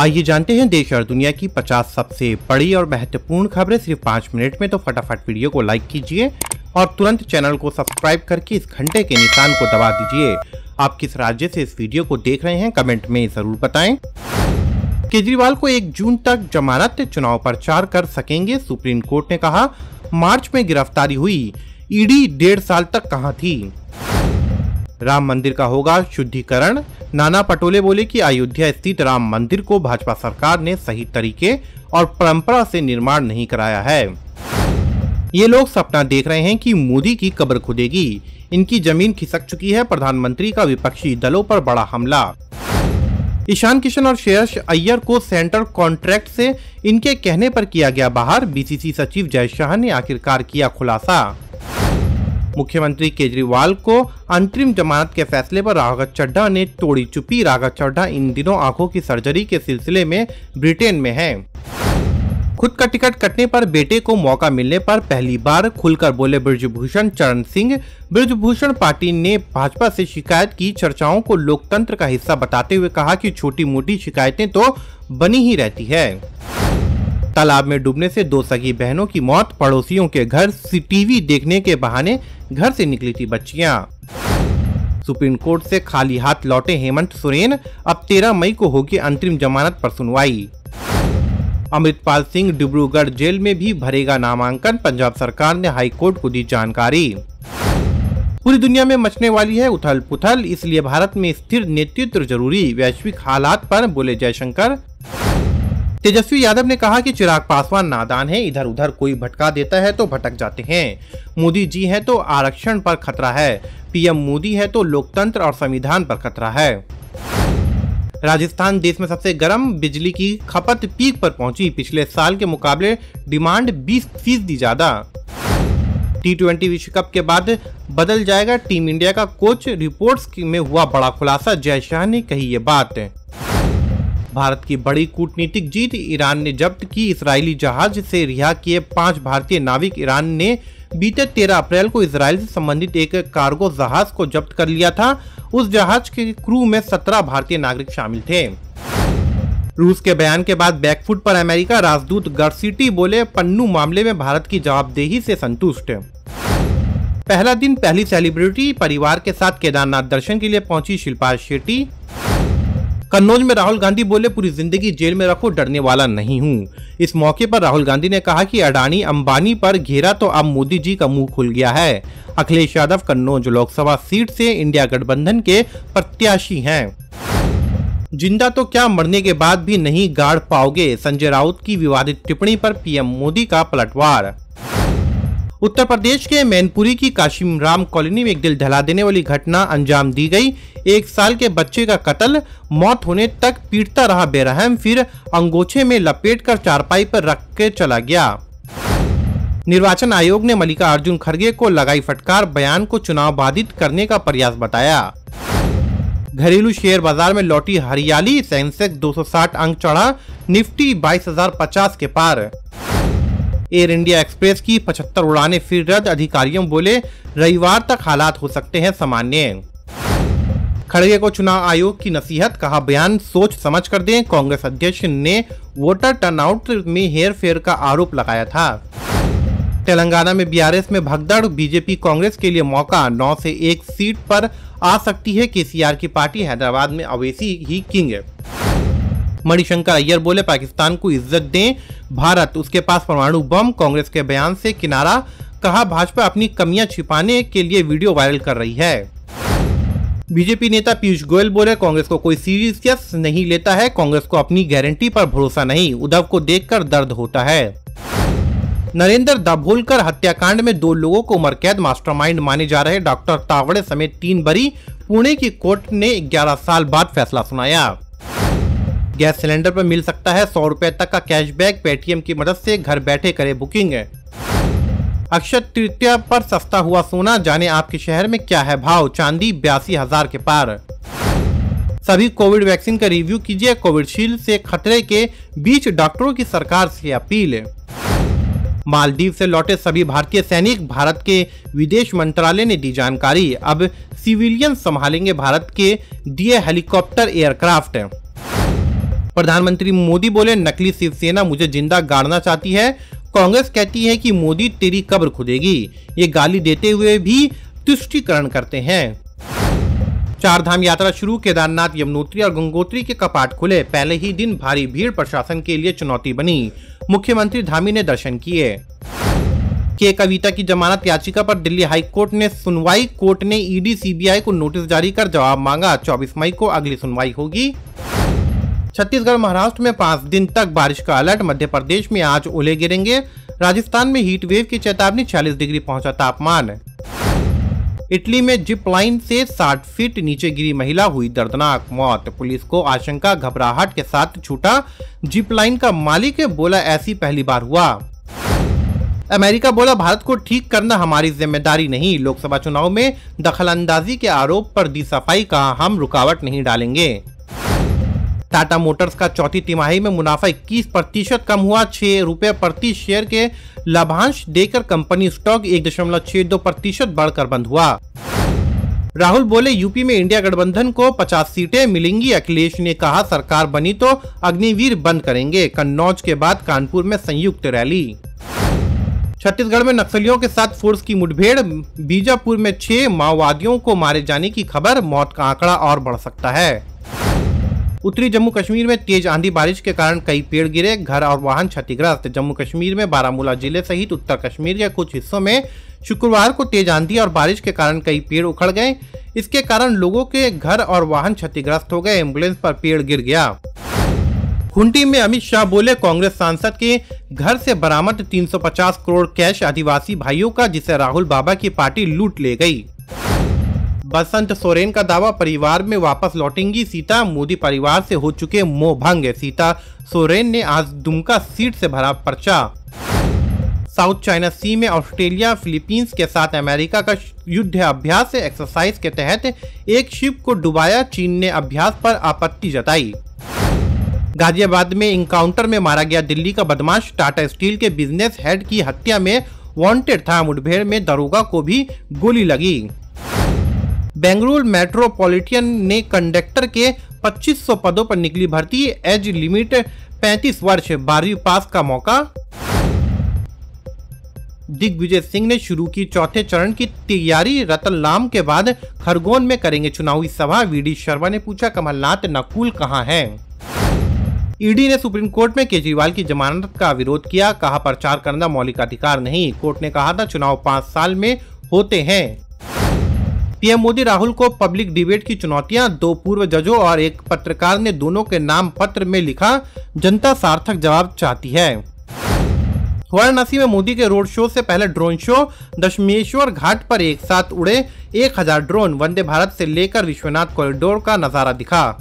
आइए जानते हैं देश और दुनिया की 50 सबसे बड़ी और महत्वपूर्ण खबरें सिर्फ 5 मिनट में। तो फटाफट वीडियो को लाइक कीजिए और तुरंत चैनल को सब्सक्राइब करके इस घंटे के निशान को दबा दीजिए। आप किस राज्य से इस वीडियो को देख रहे हैं कमेंट में जरूर बताएं। केजरीवाल को 1 जून तक जमानत, चुनाव प्रचार कर सकेंगे। सुप्रीम कोर्ट ने कहा मार्च में गिरफ्तारी हुई, ईडी 1.5 साल तक कहां थी। राम मंदिर का होगा शुद्धिकरण, नाना पटोले बोले कि अयोध्या स्थित राम मंदिर को भाजपा सरकार ने सही तरीके और परंपरा से निर्माण नहीं कराया है। ये लोग सपना देख रहे हैं कि मोदी की कब्र खुदेगी, इनकी जमीन खिसक चुकी है। प्रधानमंत्री का विपक्षी दलों पर बड़ा हमला। ईशान किशन और श्रेयस अय्यर को सेंट्रल कॉन्ट्रैक्ट से इनके कहने पर किया गया बाहर। बीसीसी सचिव जय शाह ने आखिरकार किया खुलासा। मुख्यमंत्री केजरीवाल को अंतरिम जमानत के फैसले पर राघव चड्ढा ने तोड़ी चुप्पी। राघव चड्ढा इन दिनों आंखों की सर्जरी के सिलसिले में ब्रिटेन में हैं। खुद का टिकट कटने पर बेटे को मौका मिलने पर पहली बार खुलकर बोले बृजभूषण चरण सिंह। बृजभूषण पार्टी ने भाजपा से शिकायत की चर्चाओं को लोकतंत्र का हिस्सा बताते हुए कहा कि छोटी मोटी शिकायतें तो बनी ही रहती है। तालाब में डूबने से 2 सगी बहनों की मौत। पड़ोसियों के घर टीवी देखने के बहाने घर से निकली थी बच्चियां। सुप्रीम कोर्ट से खाली हाथ लौटे हेमंत सोरेन। अब 13 मई को होगी अंतरिम जमानत पर सुनवाई। अमृतपाल सिंह डिब्रूगढ़ जेल में भी भरेगा नामांकन। पंजाब सरकार ने हाई कोर्ट को दी जानकारी। पूरी दुनिया में मचने वाली है उथल पुथल, इसलिए भारत में स्थिर नेतृत्व जरूरी। वैश्विक हालात पर बोले जयशंकर। तेजस्वी यादव ने कहा कि चिराग पासवान नादान है, इधर उधर कोई भटका देता है तो भटक जाते हैं। मोदी जी है तो आरक्षण पर खतरा है, पीएम मोदी है तो लोकतंत्र और संविधान पर खतरा है। राजस्थान देश में सबसे गर्म, बिजली की खपत पीक पर पहुंची। पिछले साल के मुकाबले डिमांड 20% ज्यादा। T20 विश्व कप के बाद बदल जाएगा टीम इंडिया का कोच। रिपोर्ट्स में हुआ बड़ा खुलासा, जय शाह ने कही ये बात। भारत की बड़ी कूटनीतिक जीत। ईरान ने जब्त की इजरायली जहाज से रिहा किए 5 भारतीय नाविक। ईरान ने बीते 13 अप्रैल को इजरायल से संबंधित एक कार्गो जहाज को जब्त कर लिया था। उस जहाज के क्रू में 17 भारतीय नागरिक शामिल थे। रूस के बयान के बाद बैकफुट पर अमेरिका। राजदूत गर्सिटी बोले पन्नू मामले में भारत की जवाबदेही से संतुष्ट। पहला दिन पहली सेलिब्रिटी परिवार के साथ केदारनाथ दर्शन के लिए पहुंची शिल्पा शेट्टी। कन्नौज में राहुल गांधी बोले पूरी जिंदगी जेल में रखो, डरने वाला नहीं हूं। इस मौके पर राहुल गांधी ने कहा कि अडानी अंबानी पर घेरा तो अब मोदी जी का मुंह खुल गया है। अखिलेश यादव कन्नौज लोकसभा सीट से इंडिया गठबंधन के प्रत्याशी हैं। जिंदा तो क्या मरने के बाद भी नहीं गाड़ पाओगे। संजय राउत की विवादित टिप्पणी पर पीएम मोदी का पलटवार। उत्तर प्रदेश के मैनपुरी की काशिम राम कॉलोनी में एक दिल दहला देने वाली घटना अंजाम दी गई। 1 साल के बच्चे का कत्ल, मौत होने तक पीटता रहा बेरहम, फिर अंगोछे में लपेटकर चारपाई पर रख के चला गया। निर्वाचन आयोग ने मल्लिकार्जुन खड़गे को लगाई फटकार, बयान को चुनाव बाधित करने का प्रयास बताया। घरेलू शेयर बाजार में लौटी हरियाली। सेंसेक्स 260 अंक चढ़ा, निफ्टी 22,050 के पार। एयर इंडिया एक्सप्रेस की 75 उड़ानें फिर रद्द। अधिकारियों बोले रविवार तक हालात हो सकते हैं सामान्य। खड़गे को चुनाव आयोग की नसीहत, कहा बयान सोच समझ कर दें। कांग्रेस अध्यक्ष ने वोटर टर्नआउट में हेरफेर का आरोप लगाया था। तेलंगाना में बीआरएस में भगदड़। बीजेपी कांग्रेस के लिए मौका, 9 से 1 सीट पर आ सकती है केसीआर की पार्टी। हैदराबाद में अवैसी ही किंग। मणिशंकर अय्यर बोले पाकिस्तान को इज्जत दें भारत, उसके पास परमाणु बम। कांग्रेस के बयान से किनारा, कहा भाजपा अपनी कमियां छिपाने के लिए वीडियो वायरल कर रही है। बीजेपी नेता पीयूष गोयल बोले कांग्रेस को कोई सीरियस नहीं लेता है, कांग्रेस को अपनी गारंटी पर भरोसा नहीं। उद्धव को देखकर दर्द होता है। नरेंद्र दाभोलकर हत्याकांड में 2 लोगों को उम्र कैद। मास्टरमाइंड माने जा रहे डॉक्टर तावड़े समेत 3 बरी। पुणे की कोर्ट ने 11 साल बाद फैसला सुनाया। गैस सिलेंडर पर मिल सकता है 100 रुपए तक का कैशबैक। पेटीएम की मदद से घर बैठे करें बुकिंग। अक्षय तृतीया पर सस्ता हुआ सोना, जाने आपके शहर में क्या है भाव। चांदी 82,000 के पार। सभी कोविड वैक्सीन का रिव्यू कीजिए। कोविशील्ड से खतरे के बीच डॉक्टरों की सरकार से अपील। मालदीव से लौटे सभी भारतीय सैनिक। भारत के विदेश मंत्रालय ने दी जानकारी। अब सिविलियन संभालेंगे भारत के दिए हेलीकॉप्टर एयरक्राफ्ट। प्रधानमंत्री मोदी बोले, नकली शिवसेना मुझे जिंदा गाड़ना चाहती है। कांग्रेस कहती है कि मोदी तेरी कब्र खुदेगी। ये गाली देते हुए भी तुष्टीकरण करते हैं। चार धाम यात्रा शुरू, केदारनाथ, यमुनोत्री और गंगोत्री के कपाट खुले। पहले ही दिन भारी भीड़ प्रशासन के लिए चुनौती बनी। मुख्यमंत्री धामी ने दर्शन किए। के कविता की जमानत याचिका पर दिल्ली हाई कोर्ट ने सुनवाई। कोर्ट ने ईडी सीबीआई को नोटिस जारी कर जवाब मांगा। 24 मई को अगली सुनवाई होगी। छत्तीसगढ़, महाराष्ट्र में 5 दिन तक बारिश का अलर्ट। मध्य प्रदेश में आज ओले गिरेंगे। राजस्थान में हीट वेव की चेतावनी, 40 डिग्री पहुंचा तापमान। इटली में जिप लाइन से 60 फीट नीचे गिरी महिला, हुई दर्दनाक मौत। पुलिस को आशंका, घबराहट के साथ छूटा जिप लाइन का मालिक, बोला ऐसी पहली बार हुआ। अमेरिका बोला, भारत को ठीक करना हमारी जिम्मेदारी नहीं। लोकसभा चुनाव में दखलंदाजी के आरोप पर दी सफाई, कहा हम रुकावट नहीं डालेंगे। टाटा मोटर्स का चौथी तिमाही में मुनाफा 21% कम हुआ। 6 रुपये प्रति शेयर के लाभांश देकर कंपनी स्टॉक 1.62% बढ़कर बंद हुआ। राहुल बोले, यूपी में इंडिया गठबंधन को 50 सीटें मिलेंगी। अखिलेश ने कहा, सरकार बनी तो अग्निवीर बंद करेंगे। कन्नौज के बाद कानपुर में संयुक्त रैली। छत्तीसगढ़ में नक्सलियों के साथ फोर्स की मुठभेड़। बीजापुर में 6 माओवादियों को मारे जाने की खबर। मौत का आंकड़ा और बढ़ सकता है। उत्तरी जम्मू कश्मीर में तेज आंधी बारिश के कारण कई पेड़ गिरे, घर और वाहन क्षतिग्रस्त। जम्मू कश्मीर में बारामूला जिले सहित उत्तर कश्मीर के कुछ हिस्सों में शुक्रवार को तेज आंधी और बारिश के कारण कई पेड़ उखड़ गए। इसके कारण लोगों के घर और वाहन क्षतिग्रस्त हो गए। एम्बुलेंस पर पेड़ गिर गया। खूंटी में अमित शाह बोले, कांग्रेस सांसद के घर से बरामद 350 करोड़ कैश आदिवासी भाइयों का, जिसे राहुल बाबा की पार्टी लूट ले गई। बसंत सोरेन का दावा, परिवार में वापस लौटेंगी सीता। मोदी परिवार से हो चुके मोह भंग। सीता सोरेन ने आज दुमका सीट से भरा पर्चा। साउथ चाइना सी में ऑस्ट्रेलिया फिलीपींस के साथ अमेरिका का युद्ध अभ्यास एक्सरसाइज के तहत एक शिप को डुबाया। चीन ने अभ्यास पर आपत्ति जताई। गाजियाबाद में इनकाउंटर में मारा गया दिल्ली का बदमाश। टाटा स्टील के बिजनेस हेड की हत्या में वांटेड था। मुठभेड़ में दरोगा को भी गोली लगी। बेंगलुरु मेट्रोपॉलिटन ने कंडक्टर के 2500 पदों पर निकली भर्ती। एज लिमिट 35 वर्ष, 12वीं पास का मौका। दिग्विजय सिंह ने शुरू की चौथे चरण की तैयारी। रतलनाम के बाद खरगोन में करेंगे चुनावी सभा। वीडी शर्मा ने पूछा, कमलनाथ नकुल कहां हैं? ईडी ने सुप्रीम कोर्ट में केजरीवाल की जमानत का विरोध किया। कहा, प्रचार करना मौलिक अधिकार नहीं। कोर्ट ने कहा था, चुनाव 5 साल में होते हैं। पीएम मोदी राहुल को पब्लिक डिबेट की चुनौतियां। 2 पूर्व जजों और एक पत्रकार ने दोनों के नाम पत्र में लिखा, जनता सार्थक जवाब चाहती है। वाराणसी में मोदी के रोड शो से पहले ड्रोन शो। दशमेश्वर घाट पर एक साथ उड़े 1000 ड्रोन। वंदे भारत से लेकर विश्वनाथ कॉरिडोर का नजारा दिखा।